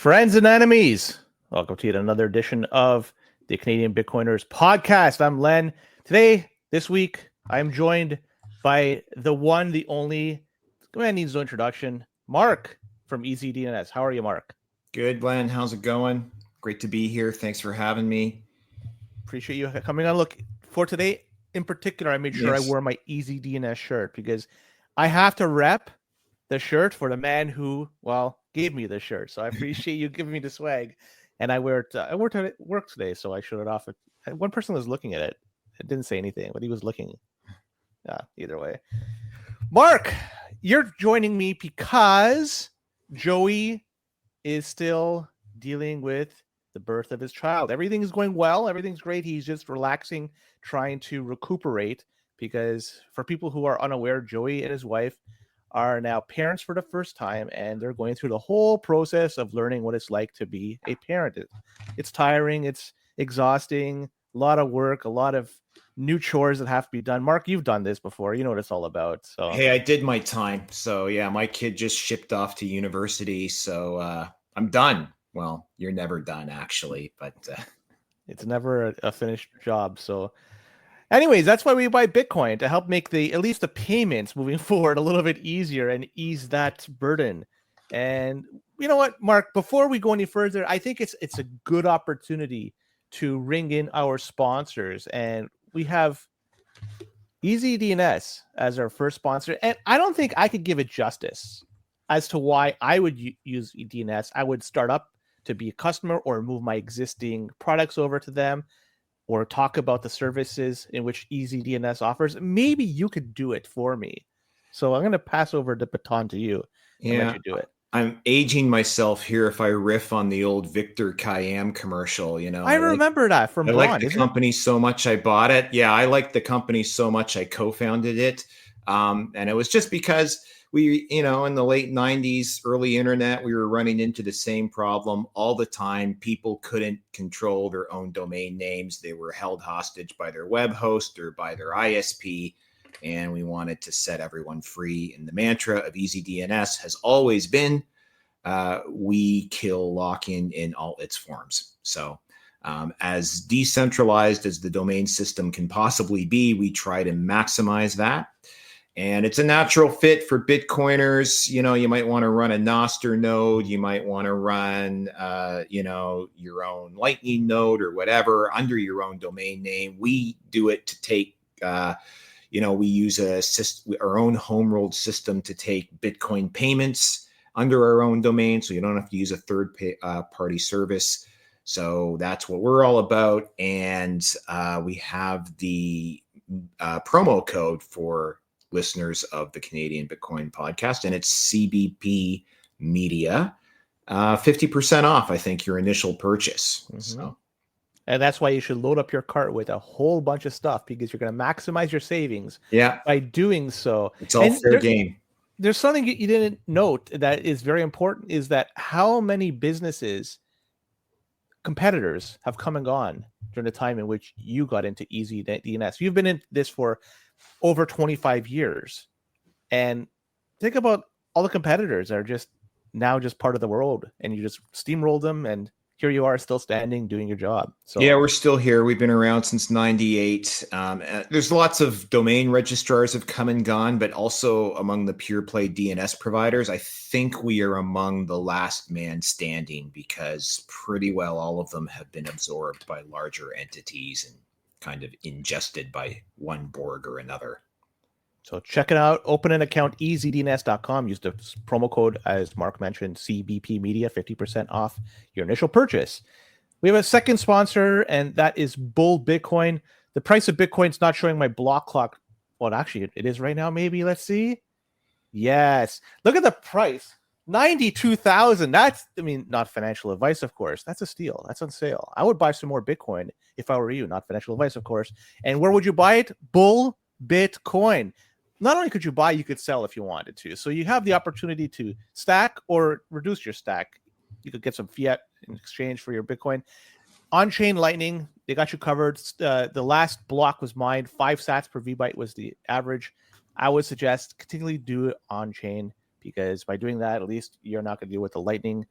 Friends and enemies, welcome to yet another edition of the Canadian Bitcoiners podcast. I'm Len. This week, I'm joined by the one, the only, man needs no introduction, Mark from EasyDNS. How are you, Mark? Good, Len. How's it going? Great to be here. Thanks for having me. Appreciate you coming on. Look, for today in particular, I made sure I wore my EasyDNS shirt because I have to rep the shirt for the man who, gave me the shirt. So I appreciate you giving me the swag. And I wear it. I wore it at work today, so I showed it off. One person was looking at it. It didn't say anything, but he was looking. Either way. Mark, you're joining me because Joey is still dealing with the birth of his child. Everything is going well. Everything's great. He's just relaxing, trying to recuperate because for people who are unaware, Joey and his wife are now parents for the first time, and they're going through the whole process of learning what it's like to be a parent. It's tiring, it's exhausting, a lot of work, a lot of new chores that have to be done. Mark, you've done this before. You know what it's all about. So hey, I did my time. So yeah, my kid just shipped off to university, so I'm done. Well, you're never done, actually, but it's never a finished job. So anyways, that's why we buy Bitcoin, to help make at least the payments moving forward a little bit easier and ease that burden. And you know what, Mark, before we go any further, I think it's a good opportunity to ring in our sponsors. And we have EasyDNS as our first sponsor. And I don't think I could give it justice as to why I would use DNS. I would start up to be a customer or move my existing products over to them, or talk about the services in which EasyDNS offers. Maybe you could do it for me. So I'm going to pass over the baton to you and let you do it. I'm aging myself here if I riff on the old Victor Kayam commercial. You know, I remember that from Blonde. I like the company so much I bought it. Yeah, I like the company so much I co-founded it. And it was just because we, in the late 90s, early internet, we were running into the same problem all the time. People couldn't control their own domain names. They were held hostage by their web host or by their ISP. And we wanted to set everyone free. And the mantra of EasyDNS has always been, we kill lock-in in all its forms. So as decentralized as the domain system can possibly be, we try to maximize that. And it's a natural fit for Bitcoiners. You might want to run a Nostr node. You might want to run, your own Lightning node or whatever under your own domain name. We do it to take, we use our own home-rolled system to take Bitcoin payments under our own domain. So you don't have to use a third-party service. So that's what we're all about. And we have the promo code for listeners of the Canadian Bitcoin podcast, and it's CBP Media, 50% off, I think, your initial purchase. Mm-hmm. So, and that's why you should load up your cart with a whole bunch of stuff, because you're going to maximize your savings. Yeah, by doing so. It's all fair game. There's something you didn't note that is very important, is that how many competitors have come and gone during the time in which you got into EasyDNS. You've been in this for over 25 years. And think about all the competitors that are just part of the world, and you just steamrolled them, and here you are still standing doing your job. So yeah, we're still here. We've been around since 98. There's lots of domain registrars have come and gone, but also among the pure play DNS providers, I think we are among the last man standing, because pretty well all of them have been absorbed by larger entities and kind of ingested by one Borg or another. So check it out. Open an account, easydns.com. Use the promo code, as Mark mentioned, CBP Media, 50% off your initial purchase. We have a second sponsor, and that is Bull Bitcoin. The price of Bitcoin's not showing my block clock. Well, actually, it is right now, maybe. Let's see. Yes. Look at the price. 92,000. That's, not financial advice, of course. That's a steal. That's on sale. I would buy some more Bitcoin if I were you. Not financial advice, of course. And where would you buy it? Bull Bitcoin. Not only could you buy, you could sell if you wanted to. So you have the opportunity to stack or reduce your stack. You could get some fiat in exchange for your Bitcoin. On-chain Lightning, they got you covered. The last block was mined. 5 sats per VByte was the average. I would suggest continually do it on-chain, because by doing that, at least you're not going to deal with the Lightning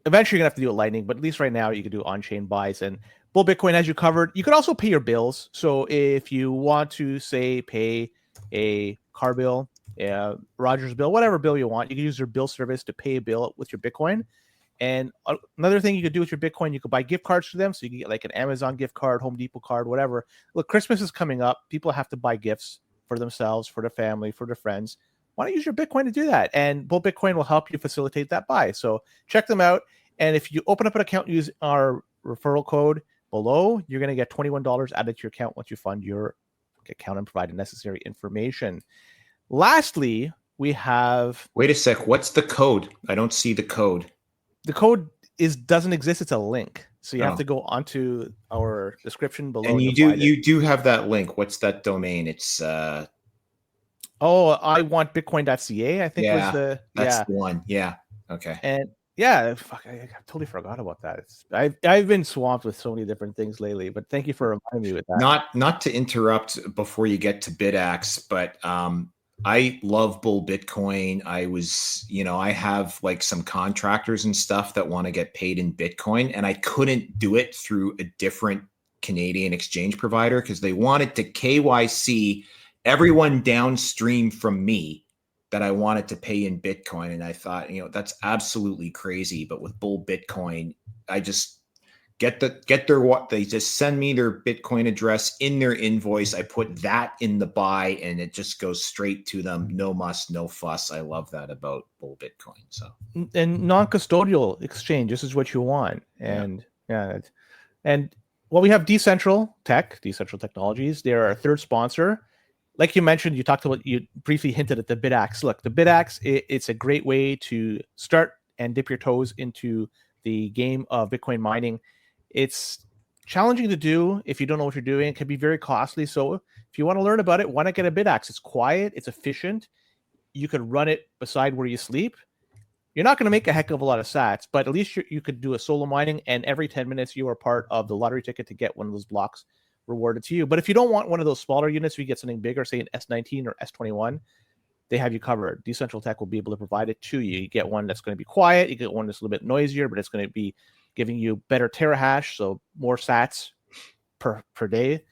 eventually you're gonna have to do it Lightning, but at least right now you can do on-chain buys. And Bull Bitcoin has you covered. You could also pay your bills. So if you want to say pay a car bill, Rogers bill, whatever bill you want, you can use your bill service to pay a bill with your Bitcoin. And another thing you could do with your Bitcoin, you could buy gift cards to them. So you can get like an Amazon gift card, Home Depot card, whatever. Look, Christmas is coming up. People have to buy gifts for themselves, for their family, for their friends. Why don't you use your Bitcoin to do that? And Bull Bitcoin will help you facilitate that buy. So check them out. And if you open up an account, use our referral code below, you're going to get $21 added to your account once you fund your account and provide the necessary information. Lastly, we have... Wait a sec. What's the code? I don't see the code. The code doesn't exist. It's a link. So you have to go onto our description below. And you do have that link. What's that domain? It's I want Bitcoin.ca, I think was the... That's the one. Yeah. Okay. And yeah, fuck, I totally forgot about that. I've been swamped with so many different things lately, but thank you for reminding me with that. Not to interrupt before you get to BitAxe, but I love Bull Bitcoin. I have like some contractors and stuff that want to get paid in Bitcoin, and I couldn't do it through a different Canadian exchange provider because they wanted to KYC everyone downstream from me that I wanted to pay in Bitcoin. And I thought, that's absolutely crazy. But with Bull Bitcoin, I just they just send me their Bitcoin address in their invoice. I put that in the buy and it just goes straight to them. No muss, no fuss. I love that about Bull Bitcoin. So, and non-custodial exchange, this is what you want. And and we have Decentral Technologies. They're our third sponsor. Like you mentioned, you briefly hinted at the BitAxe. Look, the BitAxe, it's a great way to start and dip your toes into the game of Bitcoin mining. It's challenging to do if you don't know what you're doing. It can be very costly. So if you want to learn about it, why not get a BitAxe? It's quiet, it's efficient. You could run it beside where you sleep. You're not going to make a heck of a lot of sats, but at least you could do a solo mining, and every 10 minutes you are part of the lottery ticket to get one of those blocks rewarded to you. But if you don't want one of those smaller units, you get something bigger, say an S19 or S21, they have you covered. Decentral Tech will be able to provide it to you. You get one that's going to be quiet, you get one that's a little bit noisier, but it's going to be giving you better terahash, so more sats per day.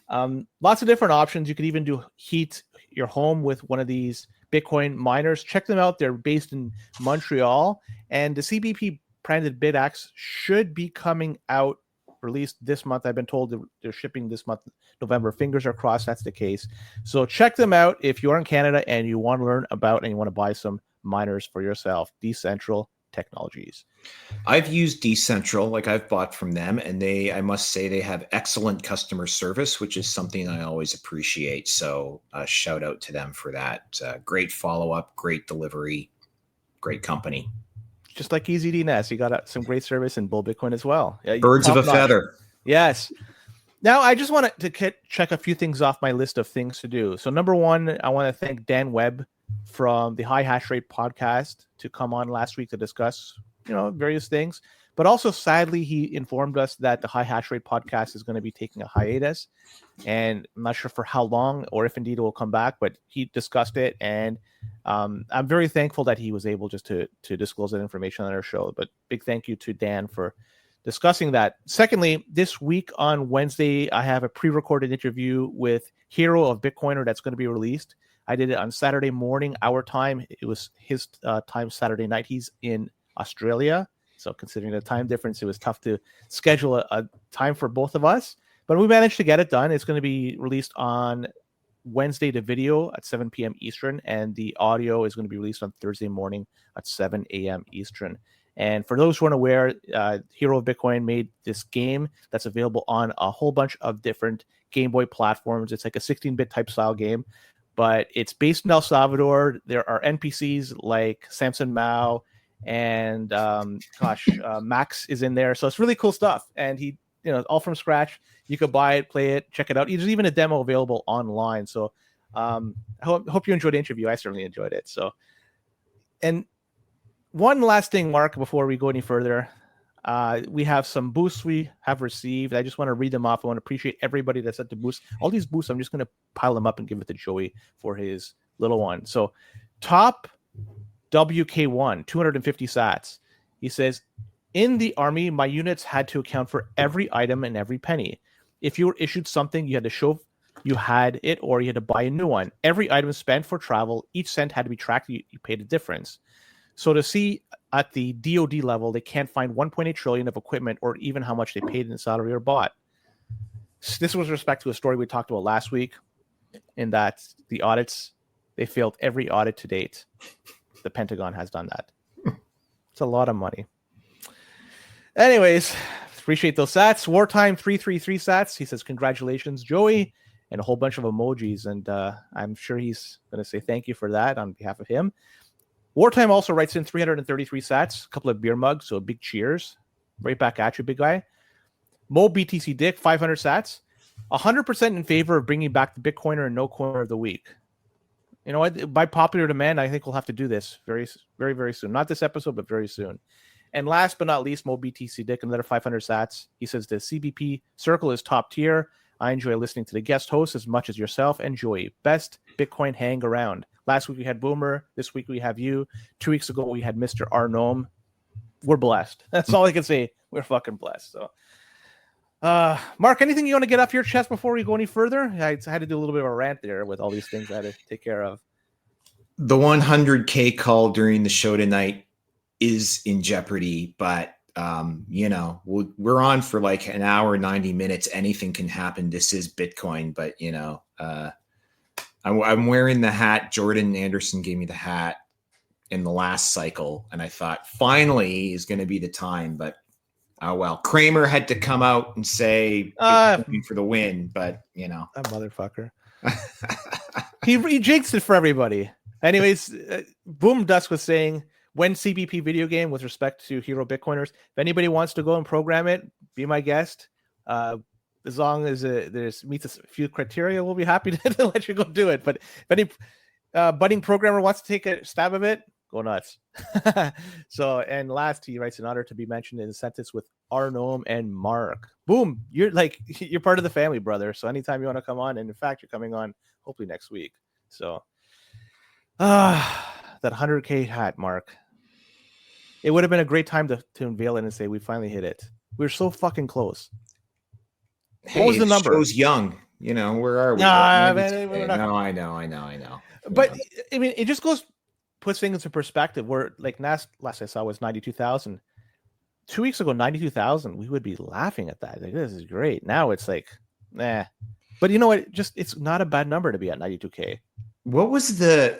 Lots of different options. You could even heat your home with one of these Bitcoin miners. Check them out. They're based in Montreal, and the CBP branded BitAxe should be coming out, released this month. I've been told they're shipping this month, November. Fingers are crossed that's the case. So check them out if you're in Canada and you want to learn about and you want to buy some miners for yourself. Decentral Technologies. I've used Decentral, like I've bought from them, and I must say they have excellent customer service, which is something I always appreciate. So shout out to them for that. Great follow-up, great delivery, great company. Just like EasyDNS, you got some great service in Bull Bitcoin as well. Birds of a feather. Yes. Now, I just wanted to check a few things off my list of things to do. So number one, I want to thank Dan Webb from the High Hash Rate podcast to come on last week to discuss, various things. But also, sadly, he informed us that the High Hash Rate podcast is going to be taking a hiatus. And I'm not sure for how long or if indeed it will come back, but he discussed it. And I'm very thankful that he was able just to disclose that information on our show. But big thank you to Dan for discussing that. Secondly, this week on Wednesday, I have a pre-recorded interview with Hero of Bitcoiner that's going to be released. I did it on Saturday morning, our time. It was his time Saturday night. He's in Australia. So considering the time difference, it was tough to schedule a time for both of us. But we managed to get it done. It's going to be released on Wednesday, the video at 7 p.m. Eastern, and the audio is going to be released on Thursday morning at 7 a.m. Eastern. And for those who aren't aware, Hero of Bitcoin made this game that's available on a whole bunch of different Game Boy platforms. It's like a 16-bit type style game, but it's based in El Salvador. There are NPCs like Samson Mao and Max is in there. So it's really cool stuff. And he, all from scratch. You could buy it, play it, check it out. There's even a demo available online. So I hope you enjoyed the interview. I certainly enjoyed it. So, and one last thing, Mark, before we go any further, we have some boosts we have received. I just want to read them off. I want to appreciate everybody that sent the boosts. All these boosts, I'm just going to pile them up and give it to Joey for his little one. So top WK1, 250 sats. He says, In the Army, my units had to account for every item and every penny. If you were issued something, you had to show you had it, or you had to buy a new one. Every item spent for travel, each cent had to be tracked. You paid a difference. So to see at the DoD level, they can't find 1.8 trillion of equipment or even how much they paid in salary or bought. This was with respect to a story we talked about last week, in that the audits, they failed every audit to date. The Pentagon has done that. It's a lot of money. Anyways, appreciate those sats. Wartime 333 sats. He says, congratulations, Joey, and a whole bunch of emojis. And I'm sure he's going to say thank you for that on behalf of him. Wartime also writes in 333 sats, a couple of beer mugs, so big cheers. Right back at you, big guy. Mo BTC Dick, 500 sats. 100% in favor of bringing back the Bitcoiner and no coiner of the week. You know what? By popular demand, I think we'll have to do this very, very, very soon. Not this episode, but very soon. And last but not least, Mo BTC Dick, another 500 sats. He says the CBP circle is top tier. I enjoy listening to the guest host as much as yourself. Enjoy. Best Bitcoin hang around. Last week we had Boomer. This week we have you. 2 weeks ago we had Mr. Arnome. We're blessed. That's all I can say. We're fucking blessed. So, Mark, anything you want to get off your chest before we go any further? I had to do a little bit of a rant there with all these things I had to take care of. The 100K call during the show tonight is in jeopardy, but we're on for like an hour, 90 minutes. Anything can happen. This is Bitcoin, but I'm wearing the hat. Jordan Anderson gave me the hat in the last cycle, and I thought finally is going to be the time, but oh well. Kramer had to come out and say Bitcoin for the win, but that motherfucker. he jinxed it for everybody. Anyways, Boom Dusk was saying, when CBP video game with respect to Hero Bitcoiners, if anybody wants to go and program it, be my guest. As long as there's meets a few criteria, we'll be happy to let you go do it. But if any budding programmer wants to take a stab of it, go nuts. So, and last, he writes, in honor to be mentioned in the sentence with Arnome and Mark. Boom, you're part of the family, brother. So anytime you want to come on, and in fact, you're coming on hopefully next week. So, that 100K hat, Mark. It would have been a great time to unveil it and say we finally hit it. We're so fucking close. Hey, what was the number? Show's young. Where are we? No, I know. But I mean, it just puts things into perspective. Where like last I saw was 92,000. 2 weeks ago, 92,000. We would be laughing at that. Like, this is great. Now it's like, nah. But you know what? It's not a bad number to be at 92K. What was it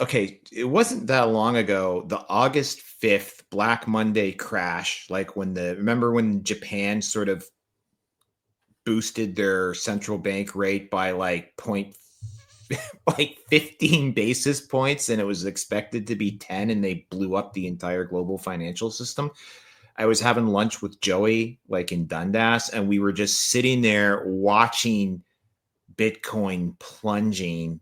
wasn't that long ago, the August 5th Black Monday crash, like remember when Japan sort of boosted their central bank rate by like 15 basis points, and it was expected to be 10, and they blew up the entire global financial system. I was having lunch with Joey, like in Dundas, and we were just sitting there watching Bitcoin plunging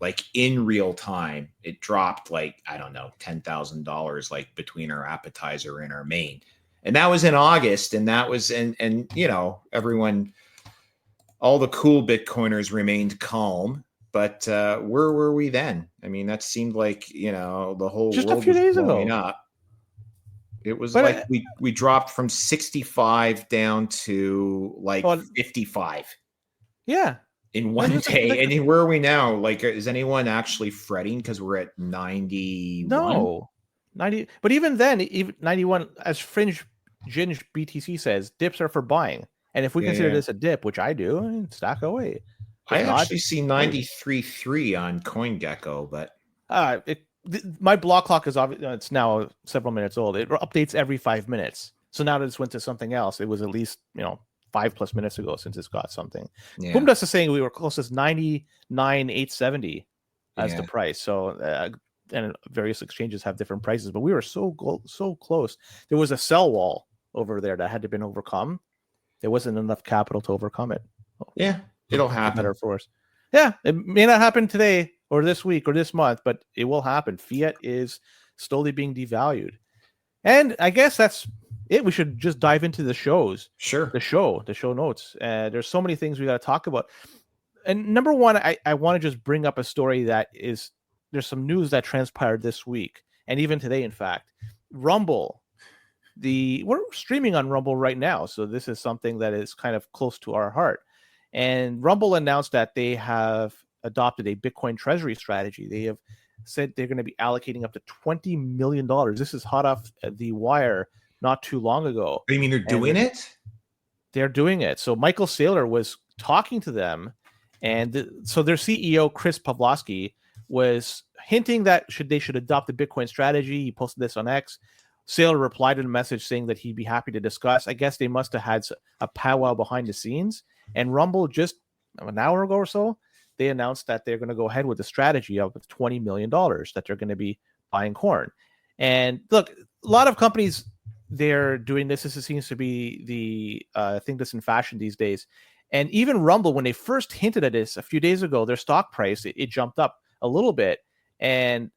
like in real time. It dropped like, I don't know, $10,000, like between our appetizer and our main. And that was in August. And that was, and everyone, all the cool Bitcoiners remained calm, but where were we then? I mean, that seemed like, the whole just world a few days ago. Up. It was we dropped from 65 down to like 55. Yeah. In one day. And where are we now? Like, is anyone actually fretting because we're at 91? No, 90. But even then, even 91, as Fringe Ginge BTC says, dips are for buying. And if we consider this a dip, which I do, stack away. I actually see 93.3 on CoinGecko, but my block clock is obviously, it's now several minutes old. It updates every 5 minutes. So now that it's went to something else, it was at least 5+ minutes ago since it's got something. Yeah. Boom Dust is saying we were close as 99,870 as the price. So and various exchanges have different prices, but we were so close. There was a sell wall over there that had to been overcome. There wasn't enough capital to overcome it. Yeah, it'll happen. Better for us. Yeah, it may not happen today or this week or this month, but it will happen. Fiat is slowly being devalued. And I guess that's it. We should just dive into the shows. Sure. The show notes. There's so many things we got to talk about. And number one, I want to just bring up a story there's some news that transpired this week. And even today, in fact, Rumble, we're streaming on Rumble right now, so this is something that is kind of close to our heart. And Rumble announced that they have adopted a Bitcoin treasury strategy. They have said they're going to be allocating up to $20 million. This is hot off the wire not too long ago. You mean they're doing it? They're doing it. So Michael Saylor was talking to them, and so their CEO, Chris Pavlovski, was hinting that they should adopt the Bitcoin strategy. He posted this on X. Saylor replied in a message saying that he'd be happy to discuss. I guess they must have had a powwow behind the scenes. And Rumble, just an hour ago or so, they announced that they're going to go ahead with the strategy of $20 million that they're going to be buying corn. And look, a lot of companies, they're doing this. This seems to be the thing that's in fashion these days. And even Rumble, when they first hinted at this a few days ago, their stock price, it jumped up a little bit. And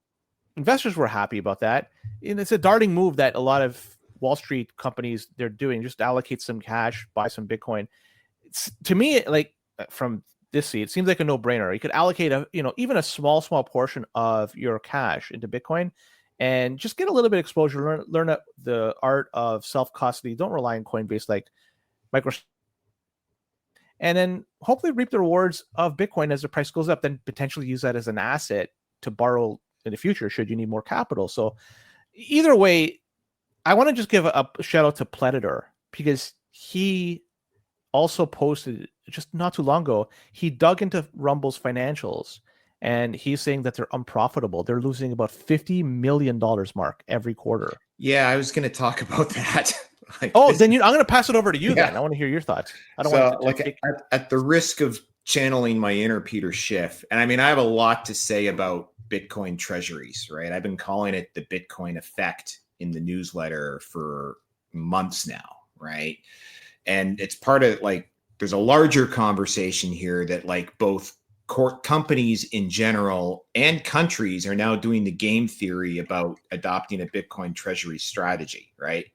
investors were happy about that. And it's a darting move that a lot of Wall Street companies, they're doing, just allocate some cash, buy some Bitcoin. To me, like from this seat, it seems like a no-brainer. You could allocate even a small portion of your cash into Bitcoin and just get a little bit of exposure, learn the art of self-custody. Don't rely on Coinbase like Microsoft. And then hopefully reap the rewards of Bitcoin as the price goes up, then potentially use that as an asset to borrow in the future should you need more capital. So either way, I want to just give a shout out to Predator, because he also posted just not too long ago, he dug into Rumble's financials, and he's saying that they're unprofitable. They're losing about $50 million, Mark, every quarter. Yeah, I was going to talk about that. Then I'm going to pass it over to you. Yeah. Then I want to hear your thoughts. I don't want to at the risk of channeling my inner Peter Schiff, and I mean, I have a lot to say about Bitcoin treasuries, right? I've been calling it the Bitcoin effect in the newsletter for months now, right? And it's part of there's a larger conversation here that both companies in general and countries are now doing the game theory about adopting a Bitcoin treasury strategy, right?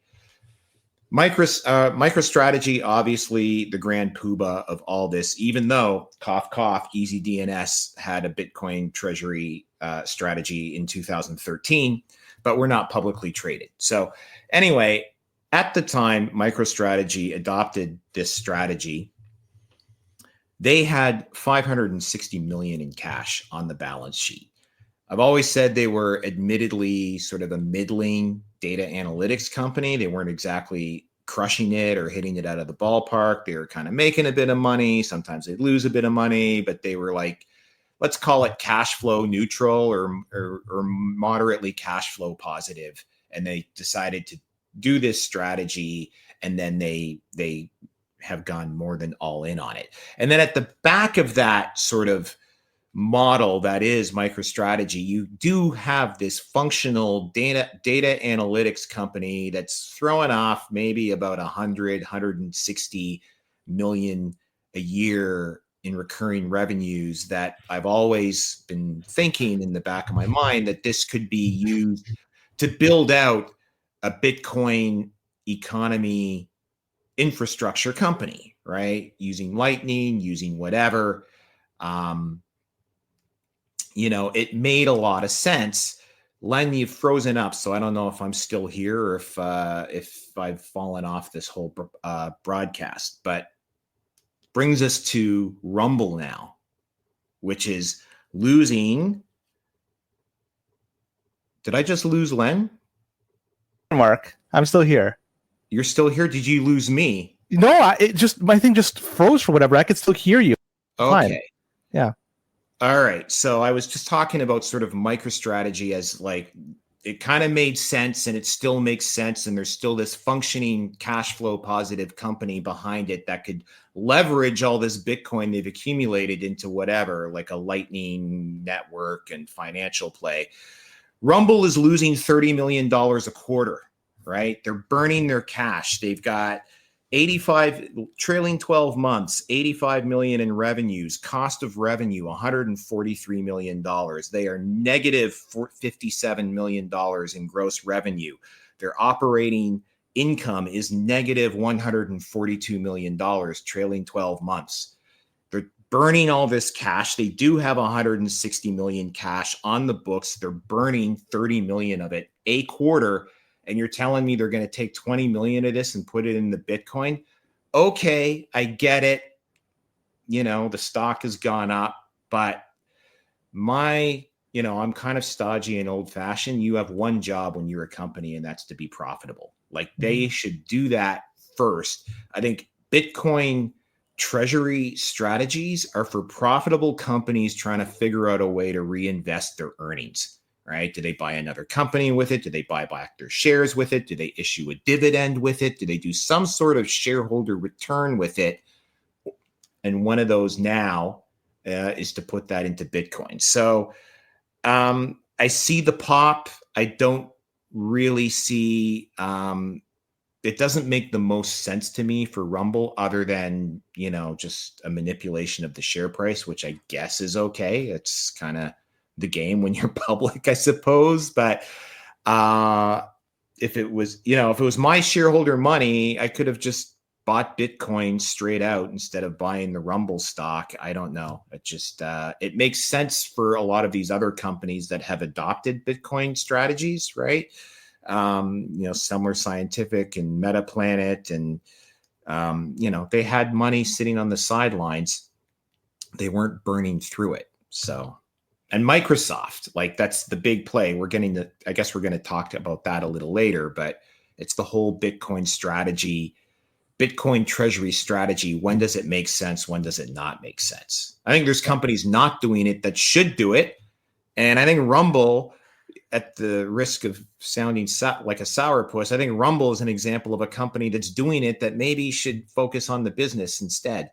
MicroStrategy, obviously the grand poobah of all this, even though cough, cough, Easy DNS had a Bitcoin treasury strategy in 2013, but we're not publicly traded. So anyway, at the time MicroStrategy adopted this strategy, they had $560 million in cash on the balance sheet. I've always said they were admittedly sort of a middling data analytics company. They weren't exactly crushing it or hitting it out of the ballpark. They were kind of making a bit of money. Sometimes they'd lose a bit of money, but they were let's call it cash flow neutral or moderately cash flow positive. And they decided to do this strategy, and then they have gone more than all in on it. And then at the back of that sort of model that is MicroStrategy, you do have this functional data analytics company that's throwing off maybe about 160 million a year in recurring revenues, that I've always been thinking in the back of my mind that this could be used to build out a Bitcoin economy infrastructure company, right? Using Lightning, using whatever. It made a lot of sense. Len, you've frozen up, so I don't know if I'm still here or if I've fallen off this whole broadcast. But brings us to Rumble now, which is losing. Did I just lose Len? Mark, I'm still here. You're still here? Did you lose me? No, my thing just froze for whatever. I could still hear you. Okay. Fine. Yeah. All right. So I was just talking about sort of MicroStrategy as it kind of made sense, and it still makes sense. And there's still this functioning cash flow positive company behind it that could leverage all this Bitcoin they've accumulated into whatever, like a Lightning network and financial play. Rumble is losing $30 million a quarter, right? They're burning their cash. They've got 85 trailing 12 months, 85 million in revenues, cost of revenue, $143 million. They are negative $57 million in gross revenue. Their operating income is negative $142 million trailing 12 months. They're burning all this cash. They do have 160 million cash on the books. They're burning 30 million of it a quarter. and you're telling me they're going to take 20 million of this and put it in the Bitcoin. Okay, I get it. You know, the stock has gone up, but I'm kind of stodgy and old fashioned. You have one job when you're a company, and that's to be profitable. Like they should do that first. I think Bitcoin treasury strategies are for profitable companies trying to figure out a way to reinvest their earnings, right? Do they buy another company with it? Do they buy back their shares with it? Do they issue a dividend with it? Do they do some sort of shareholder return with it? And one of those now is to put that into Bitcoin. So I see the pop. I don't really see, it doesn't make the most sense to me for Rumble other than, just a manipulation of the share price, which I guess is okay. It's kind of the game when you're public, I suppose. But if it was my shareholder money, I could have just bought Bitcoin straight out instead of buying the Rumble stock. I don't know. It just, it makes sense for a lot of these other companies that have adopted Bitcoin strategies, right? Semler Scientific and MetaPlanet and, they had money sitting on the sidelines. They weren't burning through it. So, and Microsoft, like that's the big play. I guess we're going to talk about that a little later, but it's the whole Bitcoin strategy, Bitcoin treasury strategy. When does it make sense? When does it not make sense? I think there's companies not doing it that should do it. And I think Rumble, at the risk of sounding like a sourpuss, I think Rumble is an example of a company that's doing it that maybe should focus on the business instead.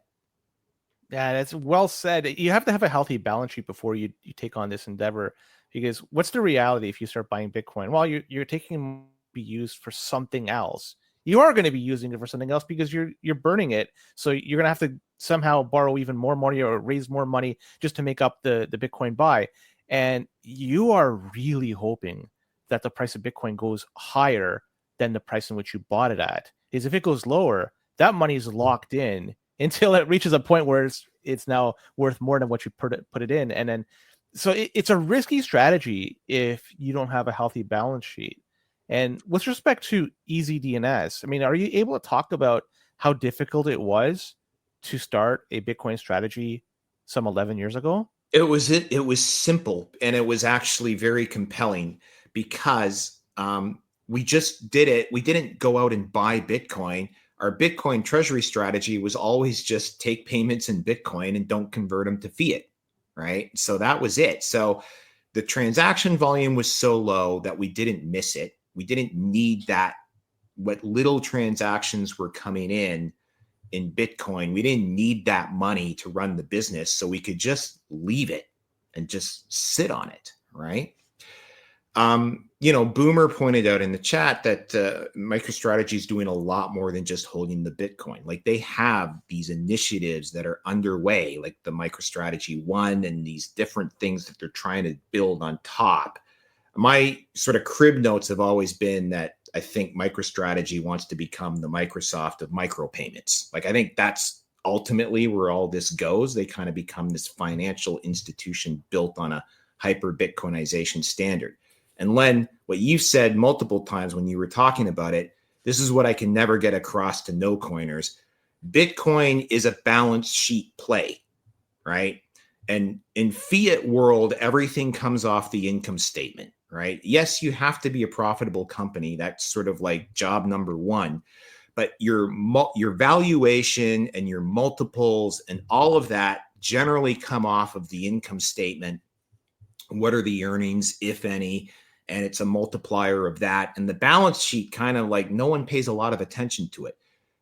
Yeah, that's well said. You have to have a healthy balance sheet before you take on this endeavor, because what's the reality if you start buying Bitcoin? Well, you're taking it to be used for something else. You are going to be using it for something else because you're burning it. So you're going to have to somehow borrow even more money or raise more money just to make up the Bitcoin buy. And you are really hoping that the price of Bitcoin goes higher than the price in which you bought it at. Because if it goes lower, that money is locked in until it reaches a point where it's now worth more than what you put it in. And then, so it's a risky strategy if you don't have a healthy balance sheet. And with respect to EZDNS, I mean, are you able to talk about how difficult it was to start a Bitcoin strategy some 11 years ago? It was simple, and it was actually very compelling because we just did it. We didn't go out and buy Bitcoin. Our Bitcoin treasury strategy was always just take payments in Bitcoin and don't convert them to fiat, right? So that was it. So the transaction volume was so low that we didn't miss it. We didn't need that. What little transactions were coming in Bitcoin, we didn't need that money to run the business. So we could just leave it and just sit on it, right? Boomer pointed out in the chat that MicroStrategy is doing a lot more than just holding the Bitcoin. Like they have these initiatives that are underway, like the MicroStrategy One and these different things that they're trying to build on top. My sort of crib notes have always been that I think MicroStrategy wants to become the Microsoft of micropayments. Like I think that's ultimately where all this goes. They kind of become this financial institution built on a hyper Bitcoinization standard. And Len, what you've said multiple times when you were talking about it, this is what I can never get across to no coiners. Bitcoin is a balance sheet play, right? And in fiat world, everything comes off the income statement, right? Yes, you have to be a profitable company. That's sort of like job number one. But your valuation and your multiples and all of that generally come off of the income statement. What are the earnings, if any? And it's a multiplier of that. And the balance sheet kind of like no one pays a lot of attention to it.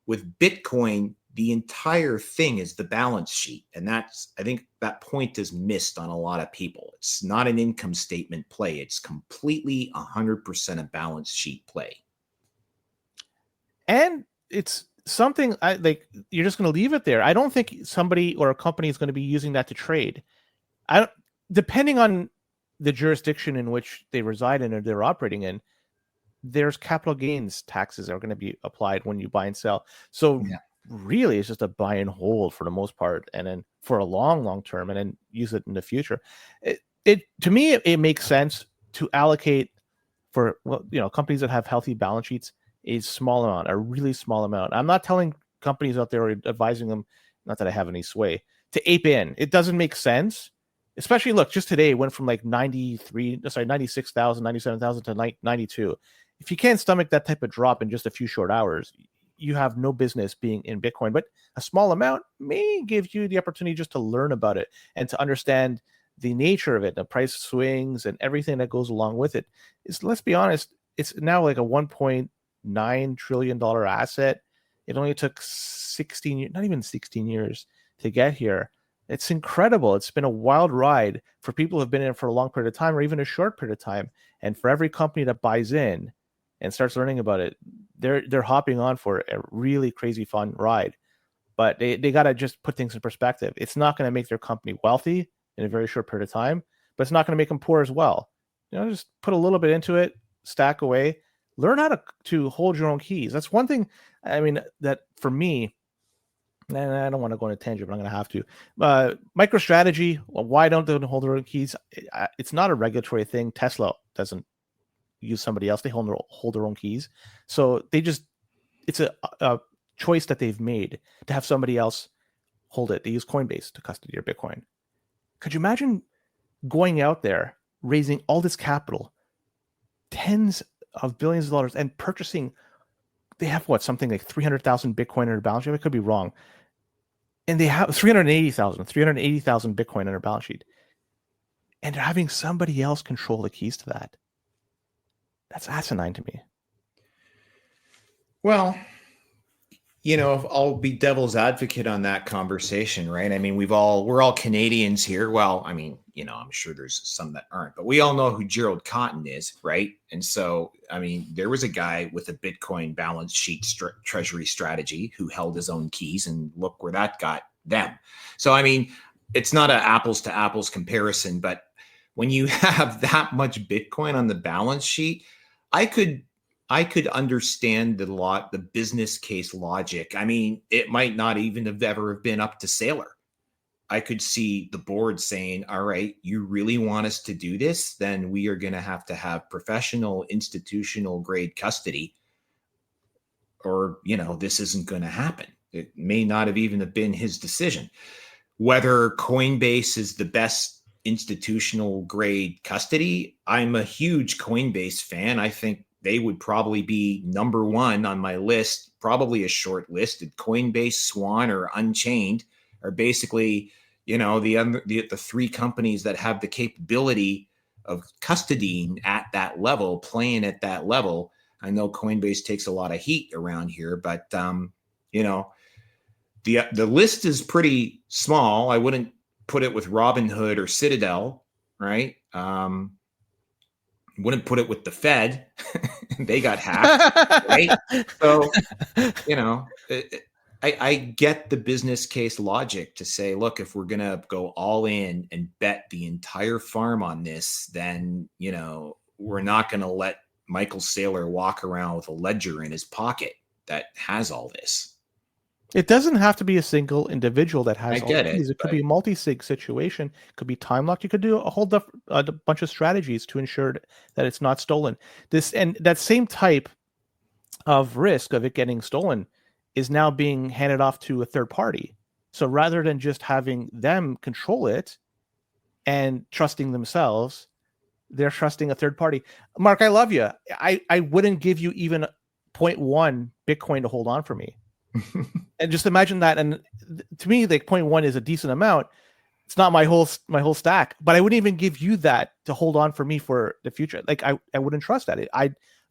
With Bitcoin, the entire thing is the balance sheet. And I think that point is missed on a lot of people. It's not an income statement play. It's completely 100% a balance sheet play. And it's something you're just going to leave it there. I don't think somebody or a company is going to be using that to trade. Depending on the jurisdiction in which they reside in or they're operating in, there's capital gains taxes that are going to be applied when you buy and sell. So really it's just a buy and hold for the most part, and then for a long term, and then use it in the future. To me, it makes sense to allocate for, well, companies that have healthy balance sheets, a small amount, a really small amount. I'm not telling companies out there or advising them, not that I have any sway, to ape in. It doesn't make sense. Especially, look, just today it went from like 96,000, 97,000 to 92. If you can't stomach that type of drop in just a few short hours, you have no business being in Bitcoin. But a small amount may give you the opportunity just to learn about it and to understand the nature of it, the price swings and everything that goes along with it. Let's be honest, it's now like a $1.9 trillion asset. It only took 16, not even 16 years to get here. It's incredible. It's been a wild ride for people who have been in it for a long period of time or even a short period of time. And for every company that buys in and starts learning about it, they're hopping on for a really crazy fun ride. But they got to just put things in perspective. It's not going to make their company wealthy in a very short period of time, but it's not going to make them poor as well. Just put a little bit into it, stack away, learn how to hold your own keys. That's one thing. I mean, that for me, and I don't want to go on a tangent, but I'm going to have to. MicroStrategy, well, why don't they hold their own keys? It's not a regulatory thing. Tesla doesn't use somebody else. They hold their own keys. So it's a choice that they've made to have somebody else hold it. They use Coinbase to custody your Bitcoin. Could you imagine going out there, raising all this capital, tens of billions of dollars, and purchasing? They have something like 300,000 Bitcoin in their balance sheet. I could be wrong. And they have 380,000 Bitcoin in their balance sheet. And they're having somebody else control the keys to that. That's asinine to me. Well, I'll be devil's advocate on that conversation, right? I mean, we're all Canadians here. Well, I mean, I'm sure there's some that aren't, but we all know who Gerald Cotton is, right? And so, I mean, there was a guy with a Bitcoin balance sheet treasury strategy who held his own keys, and look where that got them. So, I mean, it's not an apples to apples comparison, but when you have that much Bitcoin on the balance sheet, I could understand the business case logic. I mean, it might not even have ever been up to Saylor. I could see the board saying, all right, you really want us to do this? Then we are going to have professional institutional grade custody, or, this isn't going to happen. It may not have even have been his decision. Whether Coinbase is the best institutional grade custody, I'm a huge Coinbase fan. I think they would probably be number one on my list, probably a short listed. Coinbase, Swan, or Unchained are basically, the three companies that have the capability of custodying at that level, playing at that level. I know Coinbase takes a lot of heat around here, but the list is pretty small. I wouldn't put it with Robinhood or Citadel, right? Wouldn't put it with the Fed. They got hacked, right? So, I get the business case logic to say, look, if we're going to go all in and bet the entire farm on this, then, we're not going to let Michael Saylor walk around with a ledger in his pocket that has all this. It doesn't have to be a single individual that has all the keys. It could be a multi-sig situation. It could be time locked. You could do a bunch of strategies to ensure that it's not stolen. And that same type of risk of it getting stolen is now being handed off to a third party. So rather than just having them control it and trusting themselves, they're trusting a third party. Mark, I love you. I wouldn't give you even 0.1 Bitcoin to hold on for me. And just imagine that. And to me, like 0.1 is a decent amount. It's not my whole stack, but I wouldn't even give you that to hold on for me for the future. Like I wouldn't trust that.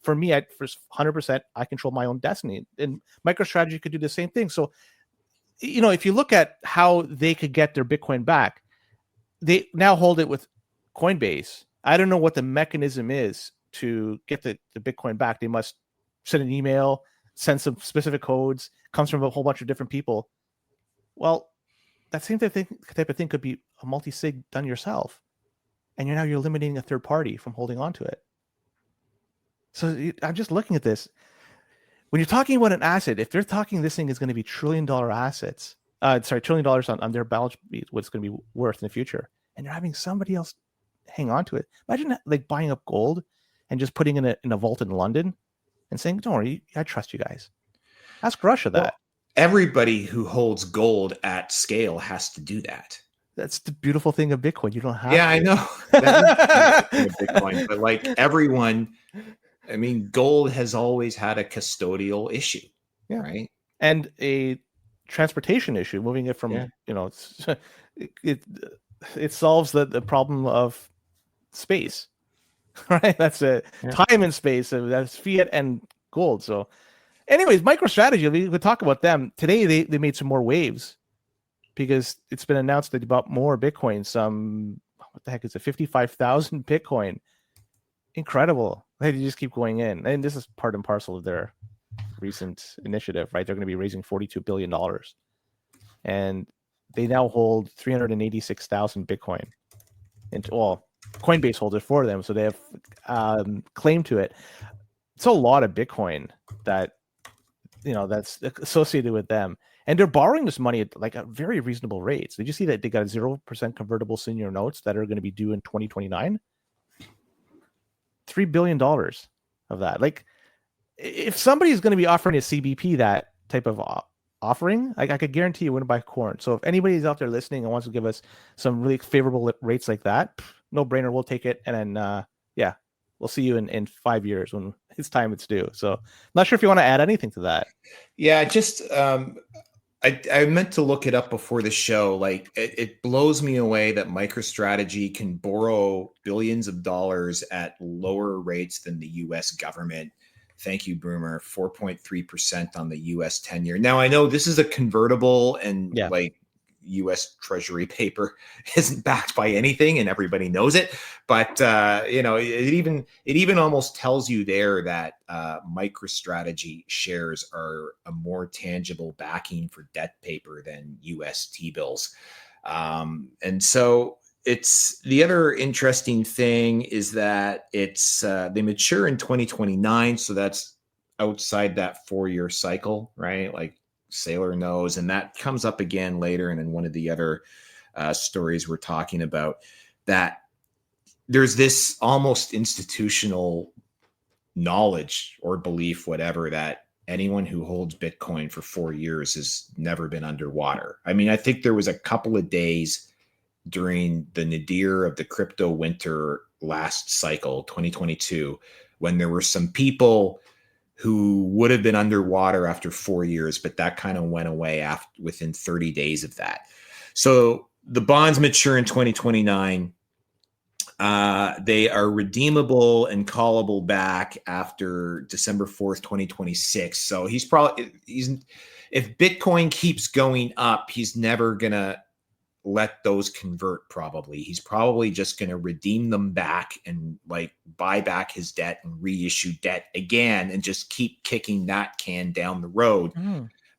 For 100%, I control my own destiny. And MicroStrategy could do the same thing. So, if you look at how they could get their Bitcoin back, they now hold it with Coinbase. I don't know what the mechanism is to get the Bitcoin back. They must send an email, send some specific codes, comes from a whole bunch of different people. Well, that same type of thing could be a multi-sig done yourself. And you're eliminating a third party from holding on to it. So I'm just looking at this. When you're talking about an asset, if they're talking this thing is going to be $1 trillion assets, $1 trillion on their balance sheet, what it's going to be worth in the future, and you're having somebody else hang on to it. Imagine like buying up gold and just putting in a vault in London and saying, "Don't worry, I trust you guys." Ask Russia that. Well, everybody who holds gold at scale has to do that. That's the beautiful thing of Bitcoin. You don't have Yeah, to. I know. That is Bitcoin, but like everyone, I mean, gold has always had a custodial issue, right? And a transportation issue, moving it from, it solves the problem of space, right? That's a time and space. That's fiat and gold. So anyways, MicroStrategy, we could talk about them. Today, they made some more waves because it's been announced that they bought more Bitcoin, what the heck is it, 55,000 Bitcoin. Incredible. They just keep going in. And this is part and parcel of their recent initiative, right? They're going to be raising $42 billion. And they now hold 386,000 Bitcoin. And, well, Coinbase holds it for them, so they have claim to it. It's a lot of Bitcoin that, that's associated with them. And they're borrowing this money at like a very reasonable rates. Did you see that they got 0% convertible senior notes that are going to be due in 2029? $3 billion of that. Like, if somebody's going to be offering a CBP that type of offering, I could guarantee you wouldn't buy corn. So if anybody's out there listening and wants to give us some really favorable rates like that, no brainer, we'll take it. And then, we'll see you in 5 years when it's time it's due. So not sure if you want to add anything to that. Yeah, just I meant to look it up before the show. Like it blows me away that MicroStrategy can borrow billions of dollars at lower rates than the U.S. government. Thank you, Broomer. 4.3% on the U.S. 10-year. Now I know this is a convertible, and like U.S. Treasury paper isn't backed by anything, and everybody knows it. But it even almost tells you there that MicroStrategy shares are a more tangible backing for debt paper than U.S. T-bills. And so it's the other interesting thing is that it's they mature in 2029, so that's outside that 4-year cycle, right? Like Sailor knows, and that comes up again later and in one of the other stories we're talking about, that there's this almost institutional knowledge or belief, whatever, that anyone who holds Bitcoin for 4 years has never been underwater. I mean, I think there was a couple of days during the nadir of the crypto winter last cycle, 2022, when there were some people who would have been underwater after 4 years, but that kind of went away within 30 days of that. So the bonds mature in 2029. They are redeemable and callable back after December 4th, 2026. So if Bitcoin keeps going up, he's never going to let those convert. Probably he's probably just going to redeem them back and like buy back his debt and reissue debt again and just keep kicking that can down the road.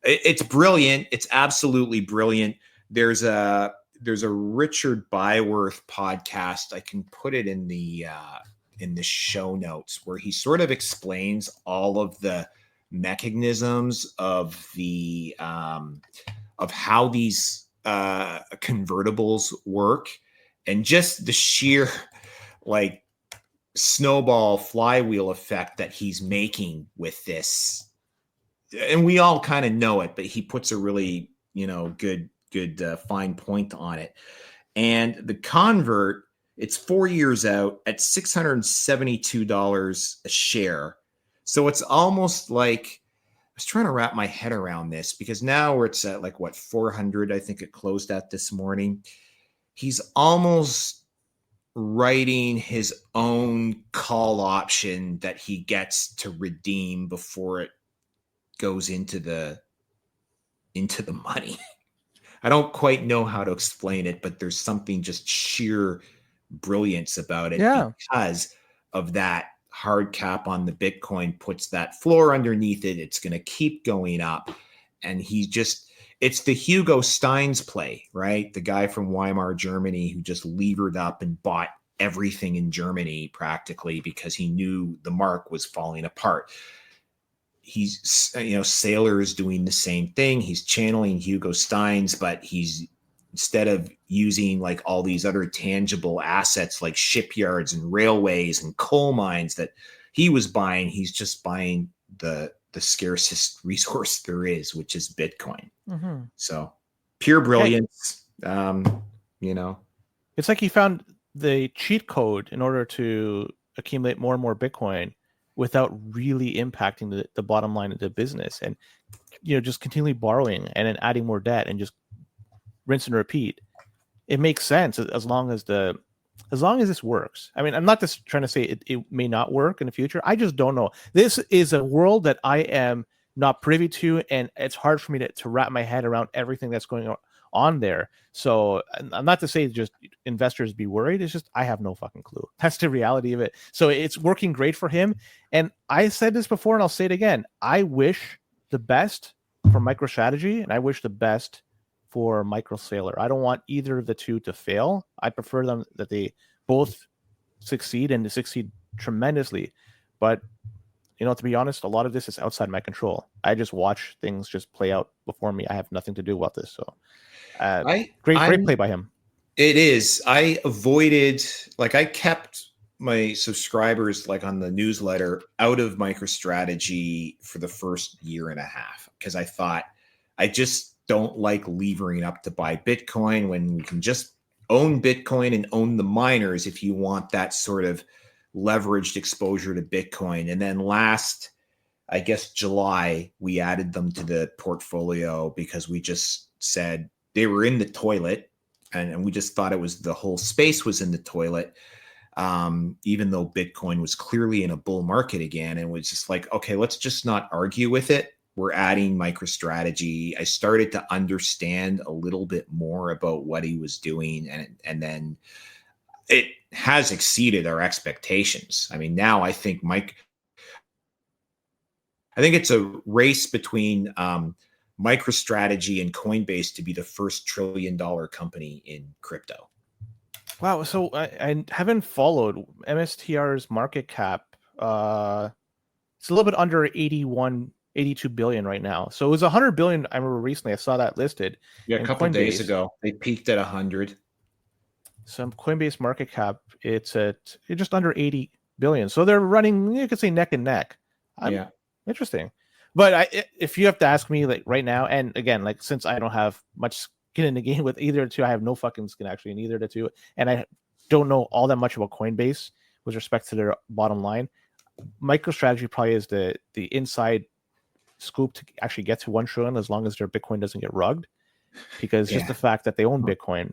It's brilliant. It's absolutely brilliant. There's a Richard Byworth podcast. I can put it in the show notes, where he sort of explains all of the mechanisms of the of how these convertibles work, and just the sheer like snowball flywheel effect that he's making with this. And we all kind of know it, but he puts a really good fine point on it. And the convert, it's 4 years out at $672 a share. So it's almost like, I was trying to wrap my head around this, because now it's at like 400, I think it closed at this morning. He's almost writing his own call option that he gets to redeem before it goes into the money. I don't quite know how to explain it, but there's something just sheer brilliance about it because of that hard cap on the Bitcoin puts that floor underneath it. It's going to keep going up. And it's the Hugo Stein's play, right? The guy from Weimar, Germany, who just levered up and bought everything in Germany practically because he knew the mark was falling apart. Sailor is doing the same thing. He's channeling Hugo Stein's, but he's instead of using like all these other tangible assets like shipyards and railways and coal mines that he was buying, he's just buying the scarcest resource there is, which is Bitcoin. So pure brilliance. It's like he found the cheat code in order to accumulate more and more Bitcoin without really impacting the bottom line of the business, and just continually borrowing and then adding more debt and just rinse and repeat. It makes sense as long as this works. I mean, I'm not just trying to say it may not work in the future. I just don't know. This is a world that I am not privy to, and it's hard for me to wrap my head around everything that's going on there. So I'm not to say just investors be worried. It's just I have no fucking clue. That's the reality of it. So it's working great for him. And I said this before and I'll say it again. I wish the best for MicroStrategy, and I wish the best for MicroSailor. I don't want either of the two to fail. I prefer them that they both succeed and to succeed tremendously. But to be honest, a lot of this is outside my control. I just watch things just play out before me. I have nothing to do about this. So great play by him. It is. I avoided, I kept my subscribers on the newsletter out of MicroStrategy for the first year and a half, because I thought I just don't like levering up to buy Bitcoin when we can just own Bitcoin and own the miners if you want that sort of leveraged exposure to Bitcoin. And then last, I guess, July, we added them to the portfolio because we just said they were in the toilet, and we just thought the whole space was in the toilet, even though Bitcoin was clearly in a bull market again. And was just like, okay, let's just not argue with it. We're adding MicroStrategy. I started to understand a little bit more about what he was doing, and then it has exceeded our expectations. I mean, now I think it's a race between MicroStrategy and Coinbase to be the first $1 trillion company in crypto. Wow. So I haven't followed MSTR's market cap. It's a little bit under 82 billion right now. So it was 100 billion. I remember recently I saw that listed. Yeah, a couple days ago they peaked at 100. Some Coinbase market cap, it's at just under 80 billion. So they're running, you could say, neck and neck. Yeah, interesting. But if you have to ask me right now, and again, since I don't have much skin in the game with either of the two, I have no fucking skin actually in either of the two, and I don't know all that much about Coinbase with respect to their bottom line. MicroStrategy probably is the inside scoop to actually get to 1 trillion as long as their Bitcoin doesn't get rugged, because just the fact that they own Bitcoin.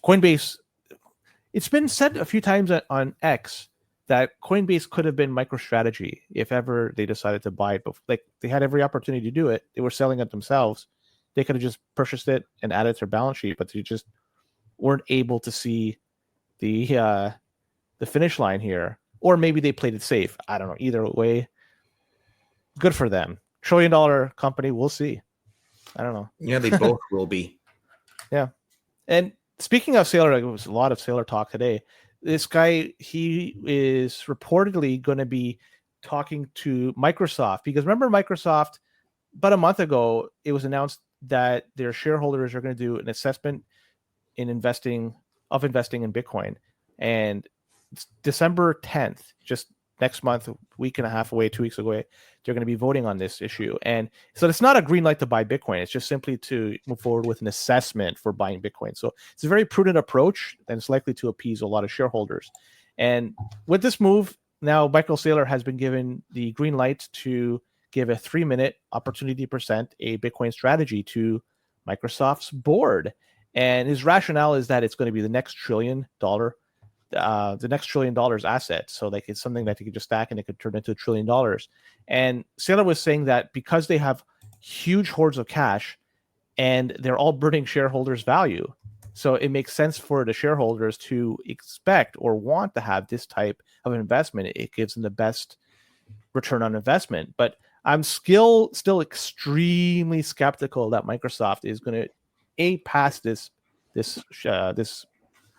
Coinbase, it's been said a few times on X that Coinbase could have been MicroStrategy if ever they decided to buy it. But they had every opportunity to do it. They were selling it themselves. They could have just purchased it and added it to their balance sheet, but they just weren't able to see the finish line here. Or maybe they played it safe. I don't know. Either way, good for them. $1 trillion company. We'll see. I don't know. Yeah, they both will be. Yeah. And speaking of Sailor, there was a lot of Sailor talk today. This guy, he is reportedly going to be talking to Microsoft, because remember Microsoft, about a month ago, it was announced that their shareholders are going to do an assessment in investing in Bitcoin. And it's December 10th, just next month, a week and a half away, 2 weeks away, they're going to be voting on this issue. And so it's not a green light to buy Bitcoin. It's just simply to move forward with an assessment for buying Bitcoin. So it's a very prudent approach, and it's likely to appease a lot of shareholders. And with this move, now Michael Saylor has been given the green light to give a 3-minute opportunity to present a Bitcoin strategy to Microsoft's board. And his rationale is that it's going to be the next $1 trillion asset. So it's something that you could just stack and it could turn into $1 trillion. And Saylor was saying that because they have huge hoards of cash and they're all burning shareholders' value, so it makes sense for the shareholders to expect or want to have this type of investment. It gives them the best return on investment. But I'm still extremely skeptical that Microsoft is going to pass this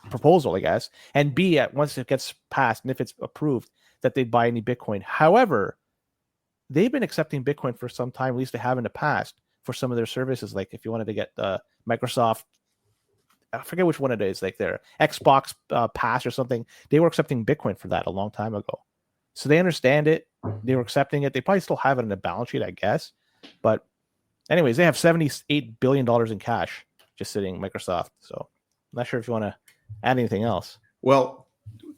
proposal, I guess, and B, once it gets passed and if it's approved, that they'd buy any Bitcoin. However, they've been accepting Bitcoin for some time, at least they have in the past, for some of their services. Like if you wanted to get the Microsoft I forget which one it is, like their Xbox Pass or something. They were accepting Bitcoin for that a long time ago. So they understand it. They were accepting it. They probably still have it in the balance sheet, I guess. But anyways, they have $78 billion in cash just sitting Microsoft. So I'm not sure if you want to add anything else. Well,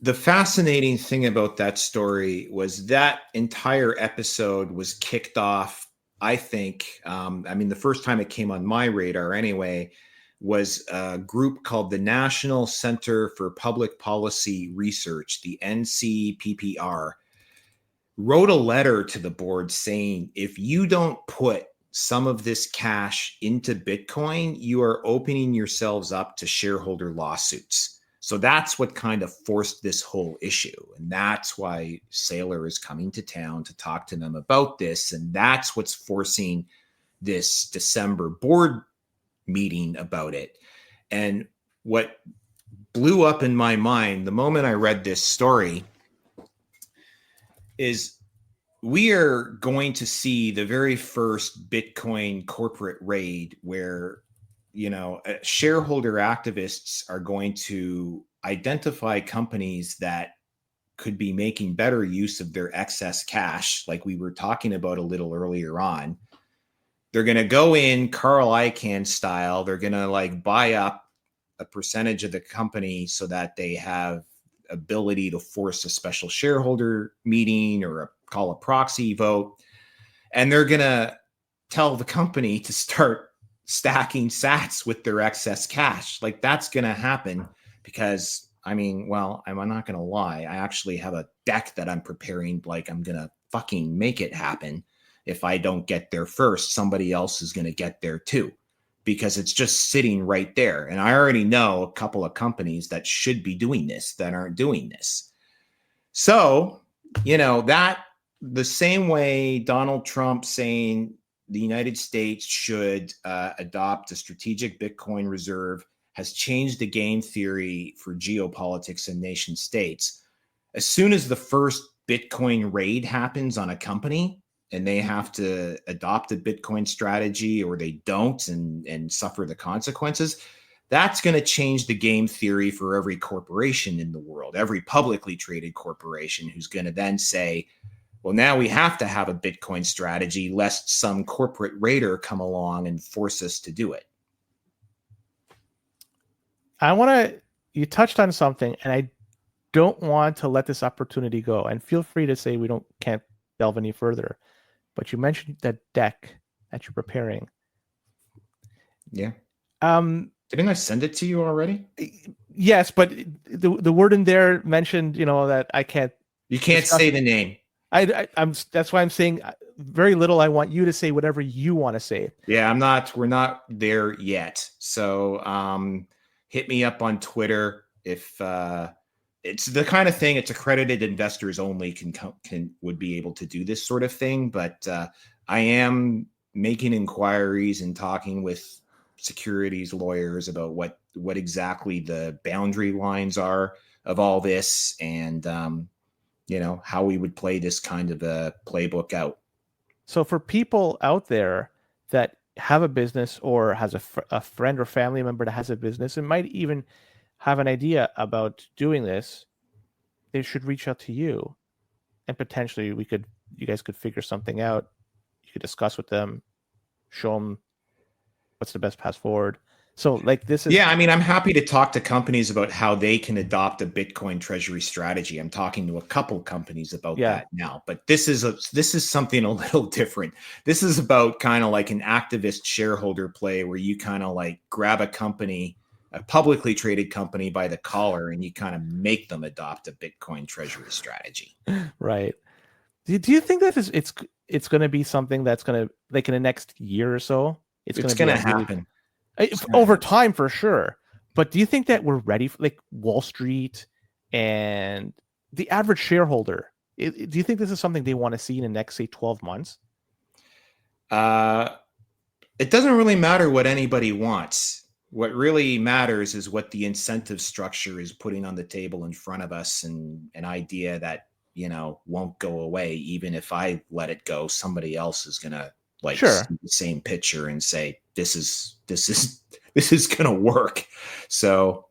the fascinating thing about that story was that entire episode was kicked off, I think, the first time it came on my radar anyway, was a group called the National Center for Public Policy Research, the NCPPR, wrote a letter to the board saying, if you don't put some of this cash into Bitcoin, you are opening yourselves up to shareholder lawsuits. So that's what kind of forced this whole issue. And that's why Saylor is coming to town to talk to them about this. And that's what's forcing this December board meeting about it. And what blew up in my mind the moment I read this story is we are going to see the very first Bitcoin corporate raid where, shareholder activists are going to identify companies that could be making better use of their excess cash, like we were talking about a little earlier on. They're going to go in Carl Icahn style. They're going to buy up a percentage of the company so that they have ability to force a special shareholder meeting or call a proxy vote. And they're going to tell the company to start stacking sats with their excess cash. That's going to happen because, I'm not going to lie. I actually have a deck that I'm preparing. I'm going to fucking make it happen. If I don't get there first, somebody else is going to get there too, because it's just sitting right there. And I already know a couple of companies that should be doing this that aren't doing this. So, that the same way Donald Trump saying the United States should adopt a strategic Bitcoin reserve has changed the game theory for geopolitics and nation states. As soon as the first Bitcoin raid happens on a company and they have to adopt a Bitcoin strategy or they don't and suffer the consequences, that's going to change the game theory for every corporation in the world, every publicly traded corporation who's going to then say, well, now we have to have a Bitcoin strategy lest some corporate raider come along and force us to do it. You touched on something, and I don't want to let this opportunity go. And feel free to say can't delve any further. But you mentioned that deck that you're preparing. Yeah. Didn't I send it to you already? Yes, but the word in there mentioned, that I can't. You can't say the name. I'm. That's why I'm saying very little. I want you to say whatever you want to say. Yeah, we're not there yet. So hit me up on Twitter if it's the kind of thing. It's accredited investors only would be able to do this sort of thing. But I am making inquiries and talking with securities lawyers about what exactly the boundary lines are of all this and how we would play this kind of a playbook out. So for people out there that have a business or has a friend or family member that has a business and might even have an idea about doing this, they should reach out to you, and potentially you guys could figure something out. You could discuss with them, show them what's the best path forward. So this is... Yeah, I'm happy to talk to companies about how they can adopt a Bitcoin treasury strategy. I'm talking to a couple companies about that now, but this is something a little different. This is about kind of like an activist shareholder play where you kind of grab a company, a publicly traded company by the collar, and you kind of make them adopt a Bitcoin treasury strategy. Right. Do you think that it's going to be something that's going to, in the next year or so, it's going to happen? Over time, for sure. But do you think that we're ready for Wall Street and the average shareholder? Do you think this is something they want to see in the next, say, 12 months? It doesn't really matter what anybody wants. What really matters is what the incentive structure is putting on the table in front of us, and an idea that, won't go away. Even if I let it go, somebody else is going to see the same picture and say, this is this is going to work. So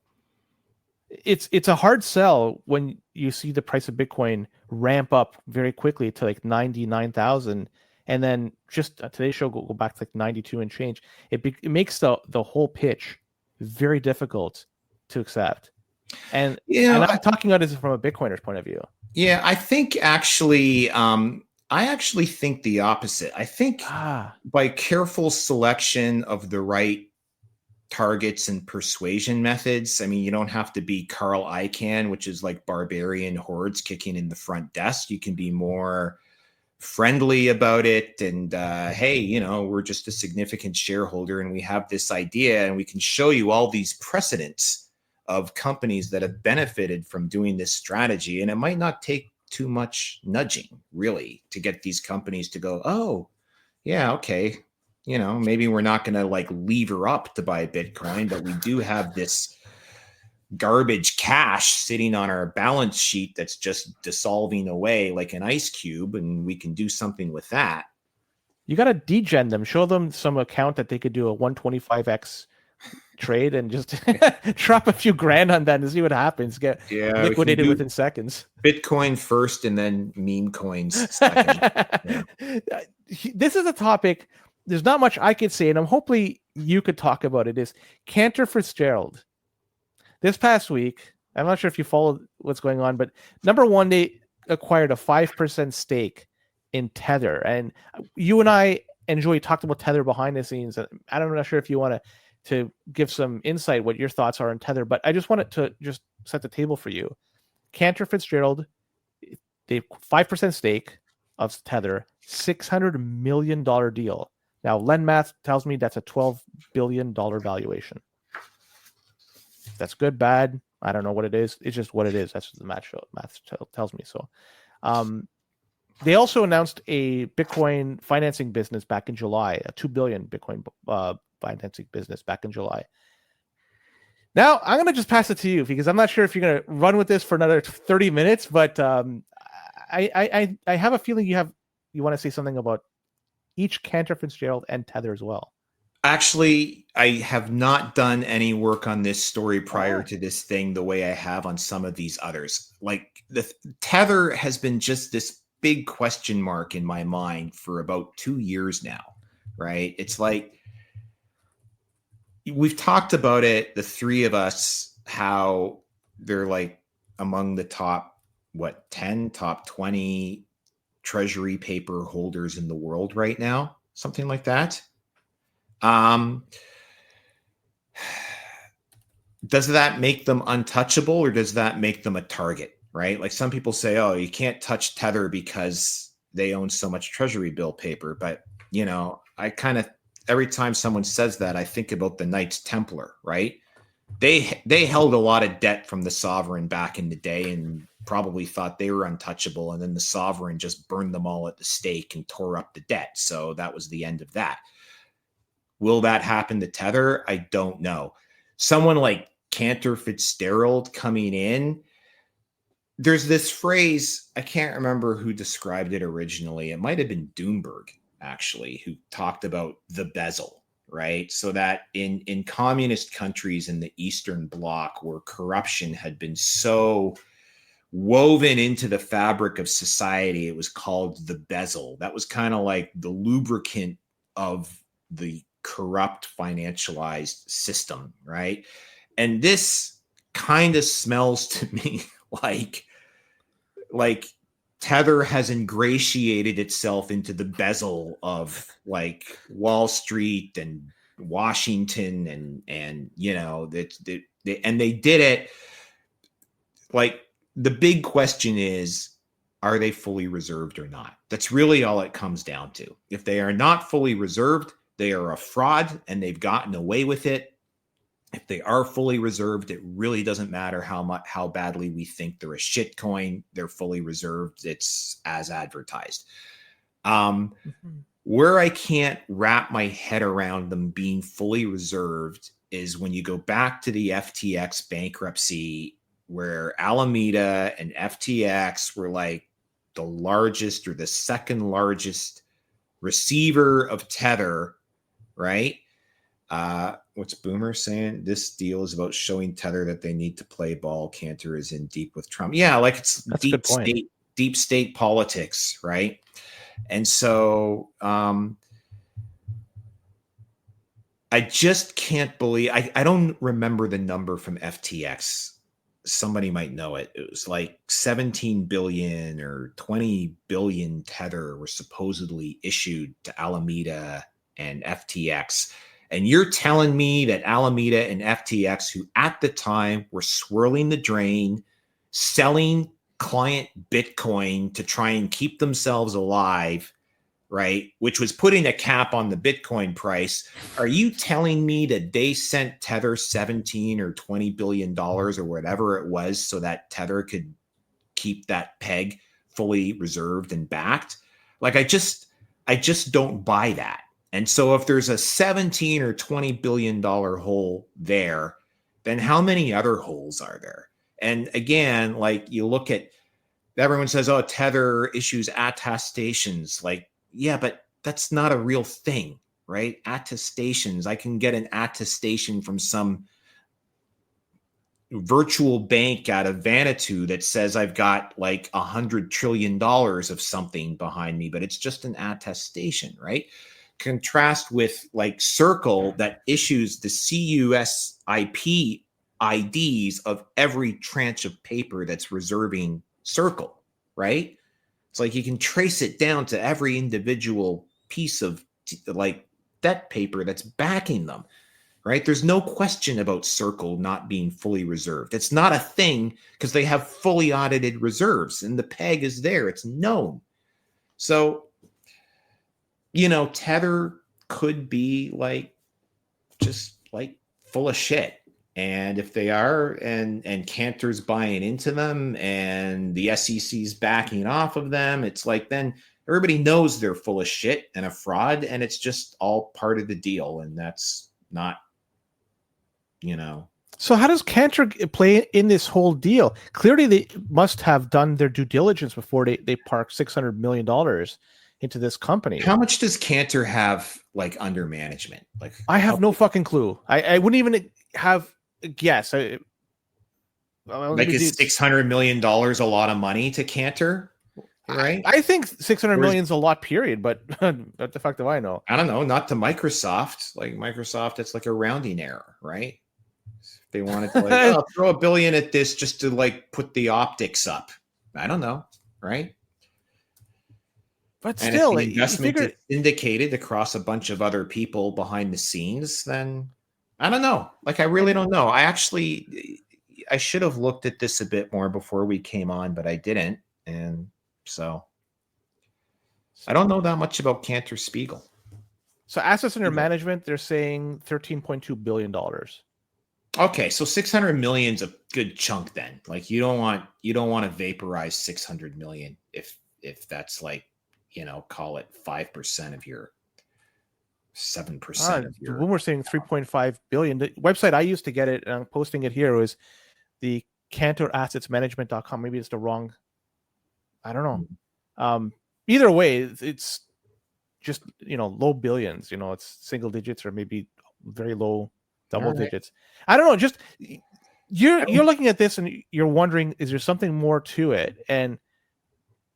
it's a hard sell when you see the price of Bitcoin ramp up very quickly to like 99,000, and then just today's show go back to like 92 and change. It makes the whole pitch very difficult to accept. And I'm talking about this from a Bitcoiner's point of view. Yeah, I think actually, I actually think the opposite. I think by careful selection of the right targets and persuasion methods, I mean, you don't have to be Carl Icahn, which is like barbarian hordes kicking in the front desk. You can be more friendly about it. And hey, you know, we're just a significant shareholder and we have this idea and we can show you all these precedents of companies that have benefited from doing this strategy. And it might not take too much nudging, really, to get these companies to go, oh, yeah, okay. You know, maybe we're not going to like lever up to buy Bitcoin, but we do have this garbage cash sitting on our balance sheet that's just dissolving away like an ice cube, and we can do something with that. You got to degen them, show them some account that they could do a 125x trade and just drop a few grand on that and see what happens. Get liquidated within seconds. Bitcoin first and then meme coins second. Yeah. This is a topic. There's not much I could say, and I'm hopefully you could talk about it. Is Cantor Fitzgerald this past week? I'm not sure if you followed what's going on, but number one, they acquired a 5% stake in Tether, and you and I talked about Tether behind the scenes. And I'm not sure if you want to give some insight what your thoughts are on Tether, but I just wanted to just set the table for you. Cantor Fitzgerald, they 5% stake of Tether, $600 million deal. Now, Lenmath tells me that's a $12 billion valuation. That's good, bad. I don't know what it is. It's just what it is. That's what the math tells me. So, they also announced a Bitcoin financing business back in July, a $2 billion Bitcoin financing business back in July. Now, I'm going to just pass it to you because I'm not sure if you're going to run with this for another 30 minutes, but I have a feeling you want to say something about each Cantor Fitzgerald and Tether as well. Actually, I have not done any work on this story prior to this thing the way I have on some of these others. Like the Tether has been just this big question mark in my mind for about 2 years now, right? It's like we've talked about it, the three of us, how they're like among the top 10, top 20 treasury paper holders in the world right now, something like that. Does that make them untouchable or does that make them a target, right? Like some people say, oh, you can't touch Tether because they own so much treasury bill paper. But, you know, I kind of, every time someone says that, I think about the Knights Templar, right? They held a lot of debt from the sovereign back in the day and probably thought they were untouchable. And then the sovereign just burned them all at the stake and tore up the debt. So that was the end of that. Will that happen to Tether? I don't know. Someone like Cantor Fitzgerald coming in, there's this phrase, I can't remember who described it originally. It might have been Doomberg, actually, who talked about the bezel, right? So that in communist countries in the Eastern Bloc where corruption had been so woven into the fabric of society, it was called the bezel. That was kind of like the lubricant of the corrupt financialized system, right? And this kind of smells to me like Tether has ingratiated itself into the bezel of like Wall Street and Washington and you know and they did it. Like the big question is, are they fully reserved or not? That's really all it comes down to. If they are not fully reserved, they are a fraud and they've gotten away with it. If they are fully reserved, it really doesn't matter how badly we think they're a shit coin. They're fully reserved. It's as advertised. Where I can't wrap my head around them being fully reserved is when you go back to the FTX bankruptcy, where Alameda and FTX were like the largest or the second largest receiver of Tether, right? What's Boomer saying? This deal is about showing Tether that they need to play ball. Cantor is in deep with Trump. Yeah, like it's That's a good point. deep state politics, right? And so I just can't believe I don't remember the number from FTX. Somebody might know it. It was like 17 billion or 20 billion Tether were supposedly issued to Alameda and FTX. And you're telling me that Alameda and FTX, who at the time were swirling the drain, selling client Bitcoin to try and keep themselves alive, right? Which was putting a cap on the Bitcoin price. Are you telling me that they sent Tether 17 or 20 billion dollars or whatever it was so that Tether could keep that peg fully reserved and backed? Like I just don't buy that. And so if there's a 17 or 20 billion dollar hole there, then how many other holes are there? And again, like you look at, everyone says, oh, Tether issues attestations. Like, yeah, but that's not a real thing, right? Attestations. I can get an attestation from some virtual bank out of Vanuatu that says I've got like $100 trillion of something behind me, but it's just an attestation, right? Contrast with like Circle that issues the CUSIP IDs of every tranche of paper that's reserving Circle, right? It's like you can trace it down to every individual piece of like debt paper that's backing them, right? There's no question about Circle not being fully reserved. It's not a thing because they have fully audited reserves and the peg is there. It's known. So, you know, Tether could be like just like full of shit. And if they are, and Cantor's buying into them and the SEC's backing off of them, it's like then everybody knows they're full of shit and a fraud, and it's just all part of the deal. And that's not, you know. So how does Cantor play in this whole deal? Clearly, they must have done their due diligence before they park $600 million into this company. How much does Cantor have like under management? Like I have no fucking clue. I wouldn't even have a guess. Like is $600 million a lot of money to Cantor? Right? I think 600 million is a lot, period. But what the fuck do I know? I don't know. Not to Microsoft. Like Microsoft, it's like a rounding error, right? If they wanted to like, throw $1 billion at this just to like put the optics up. I don't know, right? But and still, if the investment is indicated across a bunch of other people behind the scenes, then I don't know. Like, I really don't know. I should have looked at this a bit more before we came on, but I didn't. And so I don't know that much about Cantor Spiegel. So assets under management, they're saying $13.2 billion. Okay, so 600 million is a good chunk then. Like you don't want to vaporize 600 million if that's like, you know, call it 5% of your 7% of your. When we're saying 3.5 billion, the website I used to get it, and I'm posting it here, was the CantorAssetsManagement.com. Maybe it's the wrong. I don't know. Either way, it's just, you know, low billions. You know, it's single digits or maybe very low double digits. I don't know. Just you're looking at this and you're wondering, is there something more to it? And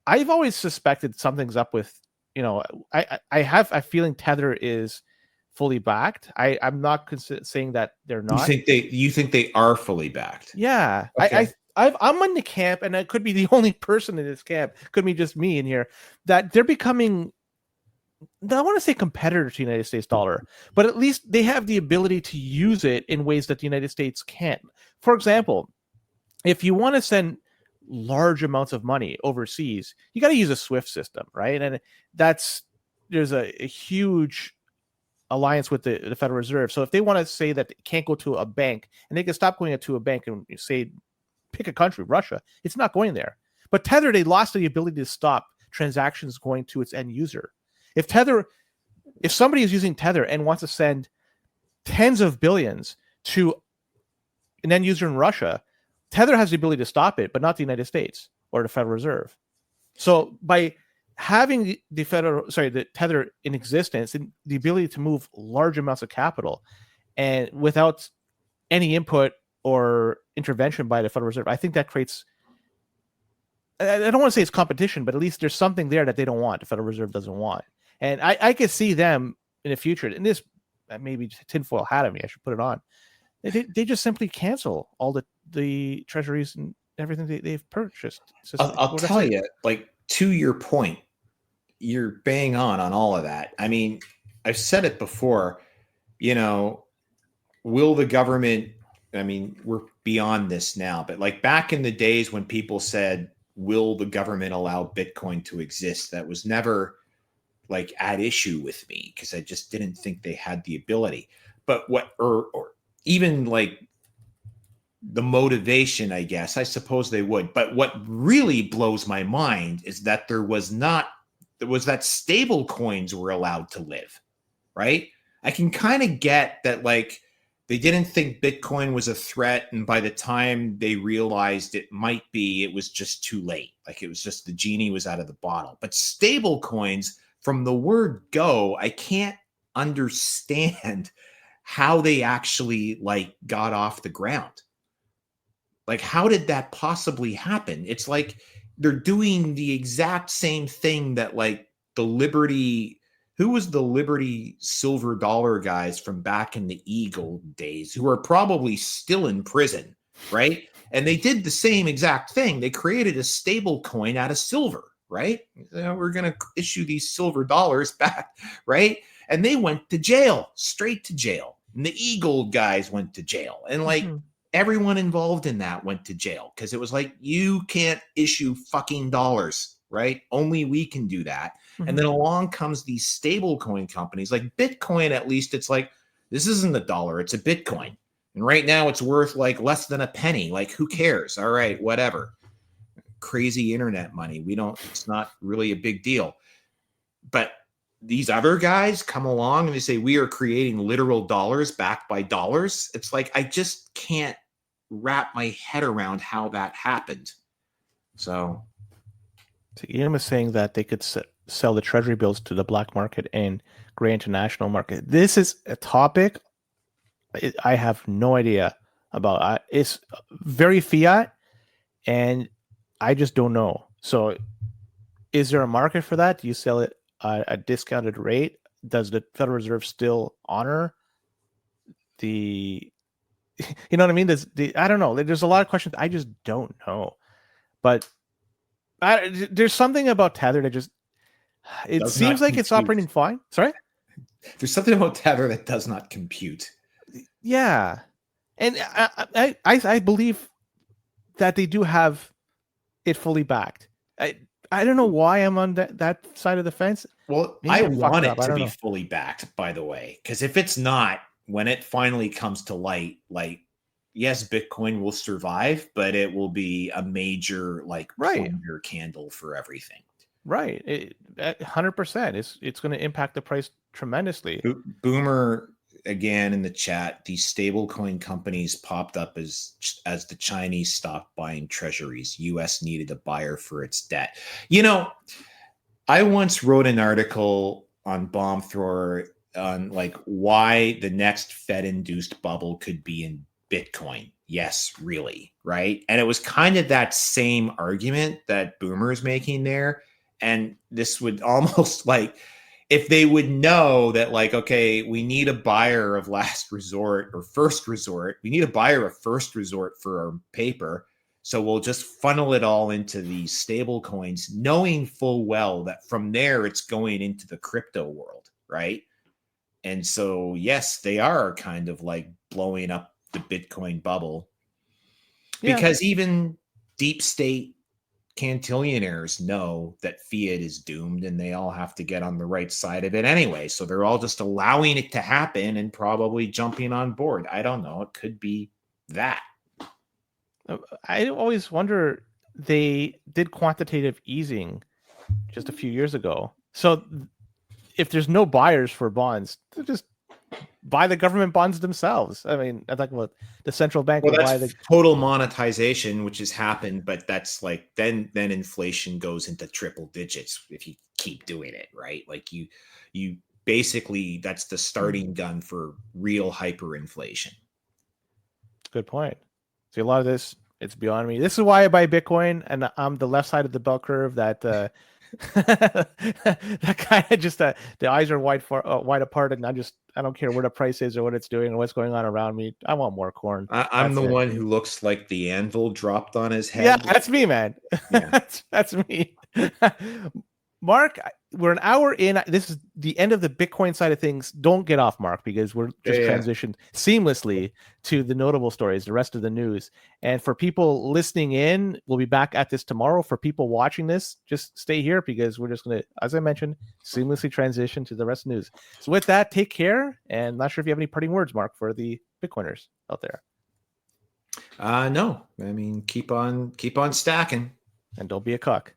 I've always suspected something's up with, you know, I have a feeling Tether is fully backed. I'm not saying that they're not. You think they are fully backed? Yeah. Okay. I'm in the camp, and I could be the only person in this camp, could be just me in here, that they're becoming, I don't want to say competitor to the United States dollar, but at least they have the ability to use it in ways that the United States can't. For example, if you want to send large amounts of money overseas, you got to use a SWIFT system, right? And there's a huge alliance with the Federal Reserve. So if they want to say that it can't go to a bank, and they can stop going to a bank and say, pick a country, Russia, it's not going there. But Tether, they lost the ability to stop transactions going to its end user. If somebody is using Tether and wants to send tens of billions to an end user in Russia, Tether has the ability to stop it, but not the United States or the Federal Reserve. So by having the Tether in existence and the ability to move large amounts of capital and without any input or intervention by the Federal Reserve, I think that creates, I don't want to say it's competition, but at least there's something there that they don't want, the Federal Reserve doesn't want. And I could see them in the future, and this maybe tinfoil hat of me, I should put it on. They just simply cancel all the treasuries and everything they've purchased. I'll tell you, like, to your point, you're bang on all of that. I mean, I've said it before, will the government, I mean, we're beyond this now, but like back in the days when people said, will the government allow Bitcoin to exist? That was never like at issue with me because I just didn't think they had the ability. But or even like the motivation, I guess, I suppose they would. But what really blows my mind is that there was that stable coins were allowed to live, right? I can kind of get that, like, they didn't think Bitcoin was a threat. And by the time they realized it might be, it was just too late. Like, it was just the genie was out of the bottle. But stable coins, from the word go, I can't understand how they actually like got off the ground. Like, how did that possibly happen? It's like they're doing the exact same thing that like the Liberty, who was the Liberty silver dollar guys from back in the Eagle days, who are probably still in prison, right? And they did the same exact thing. They created a stable coin out of silver, right? We're going to issue these silver dollars back, right? And they went to jail, straight to jail. And the Eagle guys went to jail. And like everyone involved in that went to jail because it was like, you can't issue fucking dollars, right? Only we can do that. And then along comes these stable coin companies like Bitcoin. At least it's like, this isn't a dollar, it's a Bitcoin. And right now it's worth like less than a penny. Like, who cares? All right, whatever. Crazy internet money. It's not really a big deal. But these other guys come along and they say, we are creating literal dollars backed by dollars. It's like, I just can't wrap my head around how that happened. So Ian was saying that they could sell the treasury bills to the black market and gray international market. This is a topic I have no idea about. It's very fiat, and I just don't know. So is there a market for that? Do you sell it at a discounted rate? Does the Federal Reserve still honor the, you know what I mean? I don't know. There's a lot of questions. I just don't know. But there's something about Tether that just, it seems like it's operating fine. Sorry? There's something about Tether that does not compute. Yeah. And I believe that they do have it fully backed. I don't know why I'm on that side of the fence. Well, maybe I want it to be fully backed, by the way, because if it's not, when it finally comes to light, like, yes, Bitcoin will survive, but it will be a major like pointer candle for everything. Right. 100%. It's going to impact the price tremendously. Boomer, again in the chat, these stablecoin companies popped up as the Chinese stopped buying treasuries. US needed a buyer for its debt. I once wrote an article on Bomb Thrower on like why the next Fed-induced bubble could be in Bitcoin. Yes, really, right? And it was kind of that same argument that Boomer is making there. And this would almost like, if they would know that, like, okay, we need a buyer of last resort or first resort. We need a buyer of first resort for our paper. So we'll just funnel it all into these stable coins, knowing full well that from there it's going into the crypto world, right? And so, yes, they are kind of like blowing up the Bitcoin bubble because even deep state cantillionaires know that fiat is doomed and they all have to get on the right side of it anyway. So they're all just allowing it to happen and probably jumping on board. I don't know. It could be that. I always wonder, they did quantitative easing just a few years ago. So if there's no buyers for bonds, they just buy the government bonds themselves. I mean, I talk about the central bank. Well, that's total monetization, which has happened, but that's like then inflation goes into triple digits if you keep doing it, right? Like you basically, that's the starting gun for real hyperinflation. Good point. See, a lot of this, it's beyond me. This is why I buy Bitcoin, and I'm the left side of the bell curve. That that kind of just the eyes are wide apart, and I don't care where the price is or what it's doing or what's going on around me. I want more corn. I'm the one who looks like the anvil dropped on his head. Yeah, that's me, man. Yeah. that's me. Mark, we're an hour in. This is the end of the Bitcoin side of things. Don't get off, Mark, because we're just transitioned seamlessly to the notable stories, the rest of the news. And for people listening in, we'll be back at this tomorrow. For people watching this, just stay here because we're just going to, as I mentioned, seamlessly transition to the rest of the news. So with that, take care. And not sure if you have any parting words, Mark, for the Bitcoiners out there. No, I mean, keep on stacking. And don't be a cuck.